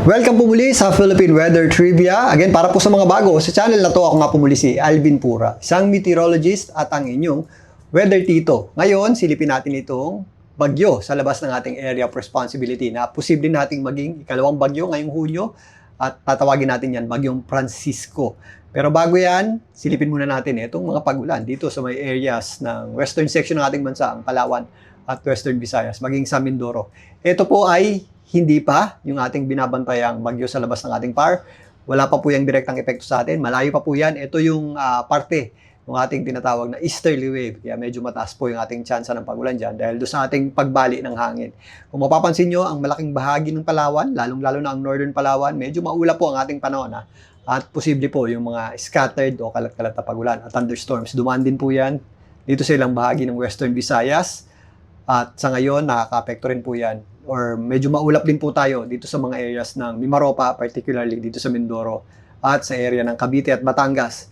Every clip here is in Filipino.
Welcome po muli sa Philippine Weather Trivia. Again, para po sa mga bago sa channel na to, ako nga po muli si Alvin Pura, isang meteorologist at ang inyong weather tito. Ngayon, silipin natin itong bagyo sa labas ng ating area of responsibility na posible nating maging ikalawang bagyo ngayong Hunyo at tatawagin natin yan bagyong Francisco. Pero bago yan, silipin muna natin itong mga pagulan dito sa may areas ng western section ng ating bansa, ang Palawan at Western Visayas, maging sa Mindoro. Ito po ay hindi pa yung ating binabantayang bagyo sa labas ng ating PAR. Wala pa po yung direktang epekto sa atin. Malayo pa po yan. Ito yung parte ng ating tinatawag na easterly wave. Kaya medyo mataas po yung ating tsansa ng pagulan dyan dahil doon sa ating pagbali ng hangin. Kung mapapansin nyo, ang malaking bahagi ng Palawan, lalong-lalo na ang northern Palawan, medyo maula po ang ating panahon. At posible po yung mga scattered o kalat-kalat na pagulan at thunderstorms. Dumaan din po yan dito sa ilang bahagi ng Western Visayas. At sa ngayon, nakaka-apekto rin po yan. Or medyo maulap din po tayo dito sa mga areas ng Mimaropa, particularly dito sa Mindoro at sa area ng Cavite at Batangas.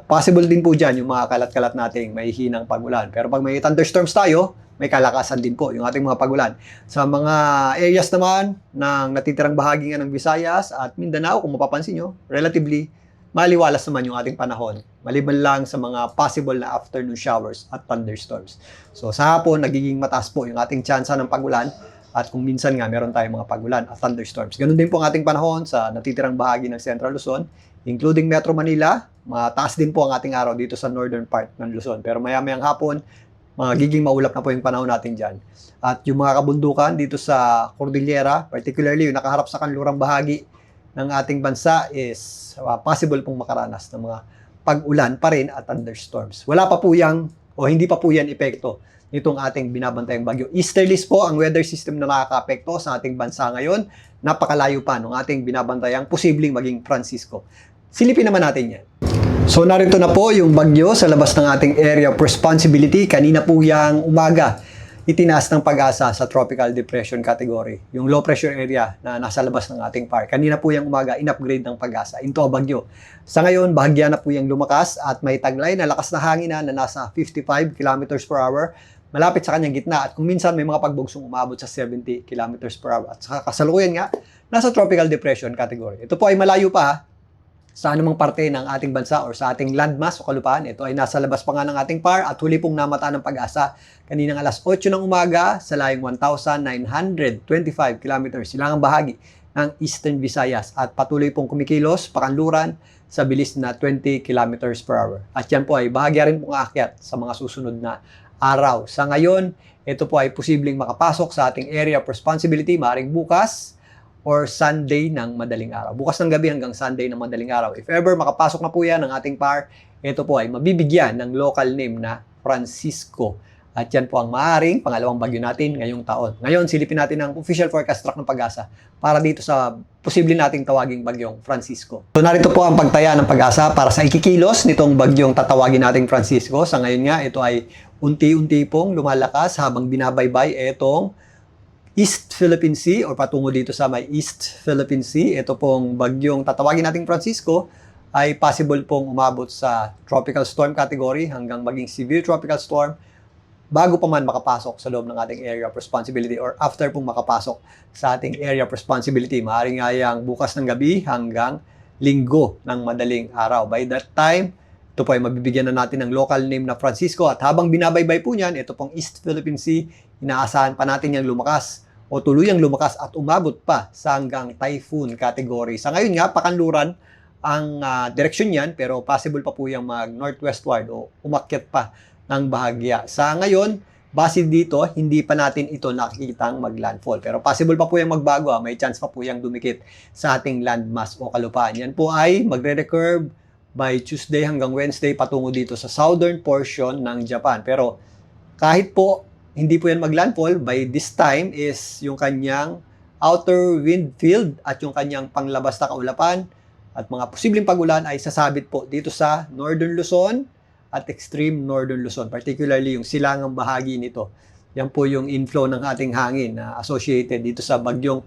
Possible din po dyan yung mga kalat-kalat nating may hinang pagulan. Pero pag may thunderstorms tayo, may kalakasan din po yung ating mga pagulan. Sa mga areas naman ng natitirang bahagi nga ng Visayas at Mindanao, kung mapapansin nyo, relatively maliwalas naman yung ating panahon. Maliban lang sa mga possible na afternoon showers at thunderstorms. So sa hapon, nagiging mataas po yung ating tsansa ng pagulan at kung minsan nga meron tayong mga pagulan at thunderstorms. Ganun din po ang ating panahon sa natitirang bahagi ng Central Luzon, including Metro Manila. Mataas din po ang ating araw dito sa northern part ng Luzon. Pero maya-mayang hapon, magiging maulap na po yung panahon natin dyan. At yung mga kabundukan dito sa Cordillera, particularly yung nakaharap sa kanlurang bahagi ng ating bansa is possible pong makaranas ng mga pag-ulan pa rin at thunderstorms. Wala pa po yang o hindi pa po yan epekto nitong ating binabantayang bagyo. Easterlies po ang weather system na nakaka-apekto sa ating bansa ngayon. Napakalayo pa ng ating binabantayang posibleng maging Francisco. Silipin naman natin yan. So narito na po yung bagyo sa labas ng ating area of responsibility. Kanina po yang umaga, itinaas ng Pag-asa sa tropical depression category, yung low pressure area na nasa labas ng ating PAR. Kanina po yung umaga, in-upgrade ng Pag-asa into a bagyo. Sa ngayon, bahagya na po yung lumakas at may taglay na lakas na hangin na nasa 55 kilometers per hour, malapit sa kanyang gitna at kung minsan may mga pagbugsong umabot sa 70 kilometers per hour. At sa kasalukuyan nga, nasa tropical depression category. Ito po ay malayo pa sa anumang parte ng ating bansa or sa ating landmass o kalupaan. Ito ay nasa labas pa nga ng ating PAR at huli pong namataan ng Pag-asa kaninang alas 8 ng umaga sa layong 1,925 kilometers, silangang bahagi ng Eastern Visayas at patuloy pong kumikilos pakanluran sa bilis na 20 kilometers per hour. At yan po ay bahagya rin pong aakyat sa mga susunod na araw. Sa ngayon, ito po ay posibleng makapasok sa ating area of responsibility maaaring bukas or Sunday ng madaling araw. Bukas ng gabi hanggang Sunday ng madaling araw. If ever makapasok na po yan ng ating PAR, ito po ay mabibigyan ng local name na Francisco. At yan po ang maaaring pangalawang bagyo natin ngayong taon. Ngayon, silipin natin ang official forecast track ng Pag-asa para dito sa posible nating tawaging bagyong Francisco. So narito po ang pagtaya ng Pag-asa para sa ikikilos nitong bagyong tatawagin nating Francisco. Sa ngayon nga, ito ay unti-unti pong lumalakas habang binabaybay itong East Philippine Sea o patungo dito sa may East Philippine Sea. Ito pong bagyong tatawagin nating Francisco ay possible pong umabot sa tropical storm category hanggang maging severe tropical storm bago pa man makapasok sa loob ng ating area of responsibility or after pong makapasok sa ating area of responsibility. Maaaring nga yang bukas ng gabi hanggang linggo ng madaling araw. By that time, ito po ay mabibigyan na natin ng local name na Francisco at habang binabaybay po niyan, ito pong East Philippine Sea, inaasahan pa natin yung lumakas o tuluyang lumakas at umabot pa sa hanggang typhoon category. Sa ngayon nga, pakanluran ang direksyon niyan pero possible pa po yung mag-northwestward o umakyat pa ng bahagya. Sa ngayon, base dito, hindi pa natin ito nakikitang mag-landfall. Pero possible pa po yung magbago. May chance pa po yung dumikit sa ating landmass o kalupaan. Yan po ay magre-recurve by Tuesday hanggang Wednesday patungo dito sa southern portion ng Japan. Pero kahit po hindi po yan mag-landfall, by this time is yung kanyang outer wind field at yung kanyang panglabas na kaulapan at mga posibleng pagulan ay sasabit po dito sa northern Luzon at extreme northern Luzon, particularly yung silangang bahagi nito. Yan po yung inflow ng ating hangin na associated dito sa bagyong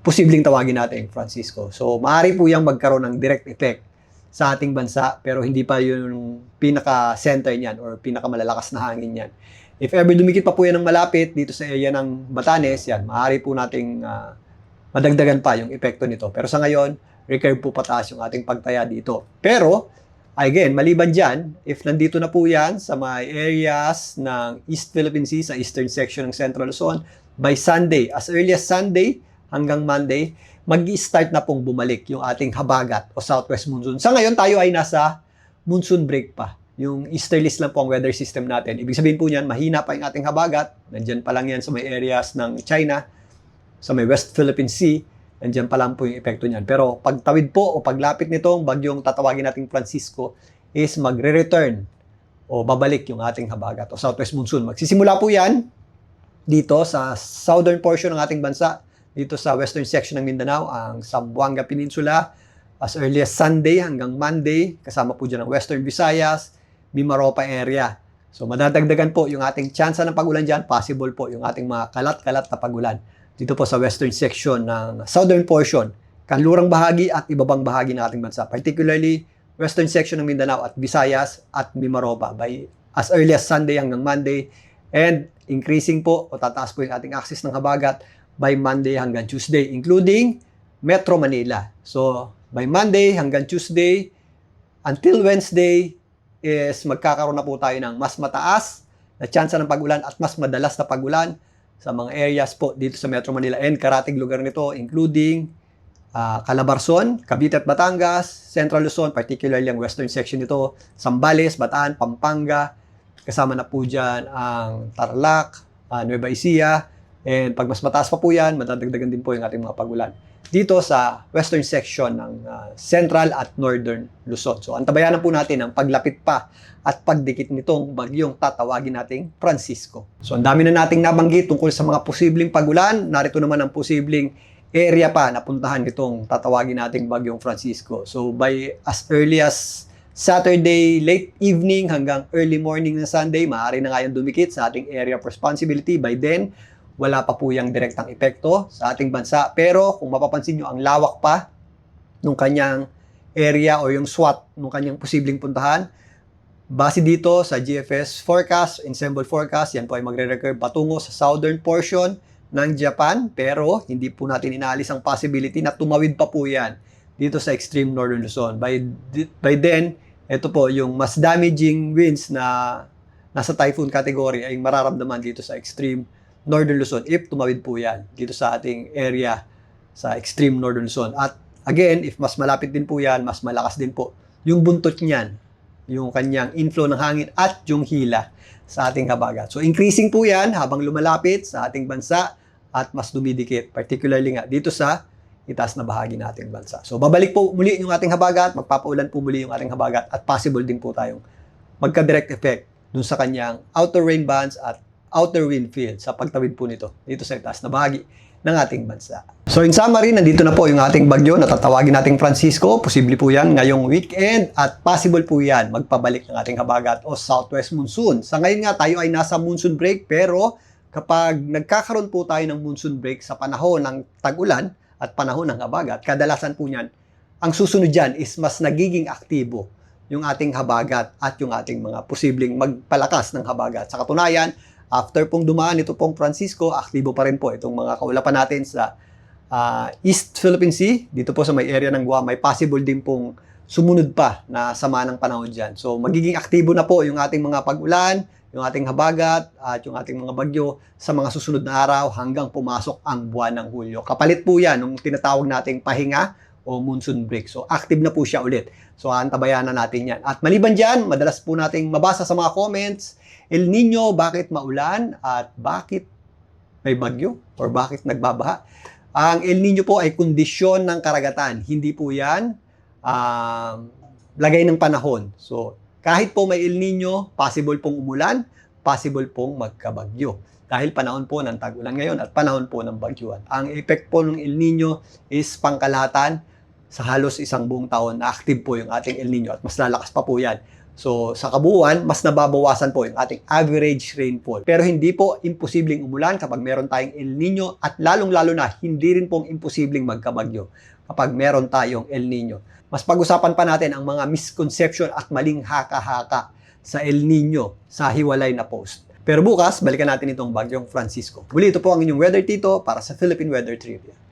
posibleng tawagin natin Francisco. So maaari po yung magkaroon ng direct effect sa ating bansa pero hindi pa yung pinaka-center niyan or pinaka-malalakas na hangin niyan. If ever dumikit pa po yan ng malapit dito sa area ng Batanes, yan, maaari po nating madagdagan pa yung epekto nito. Pero sa ngayon, recurve po pataas yung ating pagtaya dito. Pero, again, maliban dyan, if nandito na po yan sa mga areas ng East Philippine Sea, sa eastern section ng Central Luzon, by Sunday, as early as Sunday hanggang Monday, mag-i-start na pong bumalik yung ating habagat o southwest monsoon. Sa ngayon, tayo ay nasa monsoon break pa. Yung easterlies lang po ang weather system natin. Ibig sabihin po niyan, mahina pa yung ating habagat. Nandyan pa lang yan sa may areas ng China, sa may West Philippine Sea. Nandyan pa lang po yung epekto niyan. Pero pagtawid po o paglapit nitong bagyong tatawagin nating Francisco is magre-return o babalik yung ating habagat o southwest monsoon. Magsisimula po yan dito sa southern portion ng ating bansa, dito sa western section ng Mindanao, ang Zamboanga Peninsula, as early as Sunday hanggang Monday. Kasama po dyan ang Western Visayas, Mimaropa area. So, madadagdagan po yung ating tsansa ng pag-ulan dyan. Possible po yung ating mga kalat-kalat na pag-ulan. Dito po sa western section ng southern portion, kanlurang bahagi at ibabang bahagi ng ating bansa. Particularly, western section ng Mindanao at Visayas at Mimaropa by as early as Sunday hanggang Monday. And increasing po o tataas po yung ating access ng habagat by Monday hanggang Tuesday, including Metro Manila. So, by Monday hanggang Tuesday until Wednesday, is magkakaroon na po tayo ng mas mataas na tsansa ng pag-ulan at mas madalas na pag-ulan sa mga areas po dito sa Metro Manila and karating lugar nito, including Calabarzon, Cavite at Batangas, Central Luzon, particularly ang western section nito, Zambales, Bataan, Pampanga, kasama na po dyan ang Tarlac, Nueva Ecija, and pag mas mataas pa po yan, madadagdagan din po yung ating mga pag-ulan dito sa western section ng central at northern Luzon. So, antabayanan po natin ang paglapit pa at pagdikit nitong bagyong tatawagin nating Francisco. So, ang dami na nating nabanggit tungkol sa mga posibleng pag-ulan. Narito naman ang posibleng area pa na puntahan nitong tatawagin nating bagyong Francisco. So, by as early as Saturday, late evening hanggang early morning ng Sunday, maaari na nga yung dumikit sa ating area of responsibility. By then, wala pa po yung direktang epekto sa ating bansa. Pero kung mapapansin nyo, ang lawak pa nung kanyang area o yung SWAT nung kanyang posibleng puntahan. Base dito sa GFS forecast, ensemble forecast, yan po ay magre-recurve patungo sa southern portion ng Japan. Pero hindi po natin inaalis ang possibility na tumawid pa po yan dito sa extreme northern Luzon. By then, ito po yung mas damaging winds na nasa typhoon category ay mararamdaman dito sa extreme northern Luzon if tumawid po yan dito sa ating area sa extreme northern Luzon. At again, if mas malapit din po yan, mas malakas din po yung buntot niyan, yung kanyang inflow ng hangin at yung hila sa ating habagat. So increasing po yan habang lumalapit sa ating bansa at mas dumidikit, particularly nga dito sa itaas na bahagi ng ating bansa. So babalik po muli yung ating habagat, magpapaulan po muli yung ating habagat at possible din po tayong magka-direct effect dun sa kanyang outer rain bands at outer wind field sa pagtawid po nito dito sa itaas na bahagi ng ating bansa. So in summary, nandito na po yung ating bagyo na tatawagin nating Francisco. Posible po yan ngayong weekend at possible po yan magpabalik ng ating habagat o southwest monsoon. Sa ngayon nga tayo ay nasa monsoon break, pero kapag nagkakaroon po tayo ng monsoon break sa panahon ng tag-ulan at panahon ng habagat, kadalasan po niyan, ang susunod dyan is mas nagiging aktibo yung ating habagat at yung ating mga posibleng magpalakas ng habagat. Sa katunayan, after pong dumaan ito pong Francisco, aktibo pa rin po itong mga kaulapan natin sa East Philippine Sea. Dito po sa may area ng Guam, may possible din pong sumunod pa na sama ng panahon dyan. So, magiging aktibo na po yung ating mga pag-ulan, yung ating habagat, at yung ating mga bagyo sa mga susunod na araw hanggang pumasok ang buwan ng Hulyo. Kapalit po yan ng tinatawag nating pahinga o monsoon break. So, active na po siya ulit. So, antabayan na natin yan. At maliban dyan, madalas po nating mabasa sa mga comments, El Nino, bakit maulan at bakit may bagyo or bakit nagbabaha? Ang El Nino po ay kondisyon ng karagatan. Hindi po yan lagay ng panahon. So, kahit po may El Nino, possible pong umulan, possible pong magkabagyo. Dahil panahon po ng tag-ulan ngayon at panahon po ng bagyuan. Ang effect po ng El Nino is pangkalahatan sa halos isang buong taon na active po yung ating El Nino at mas lalakas pa po yan. So, sa kabuuan, mas nababawasan po yung ating average rainfall. Pero hindi po imposibleng umulan kapag meron tayong El Nino at lalong-lalo na, hindi rin pong imposibleng magkabagyo kapag meron tayong El Nino. Mas pag-usapan pa natin ang mga misconception at maling haka-haka sa El Nino sa hiwalay na post. Pero bukas, balikan natin itong bagyong Francisco. Muli, ito po ang inyong Weather Tito para sa Philippine Weather Trivia.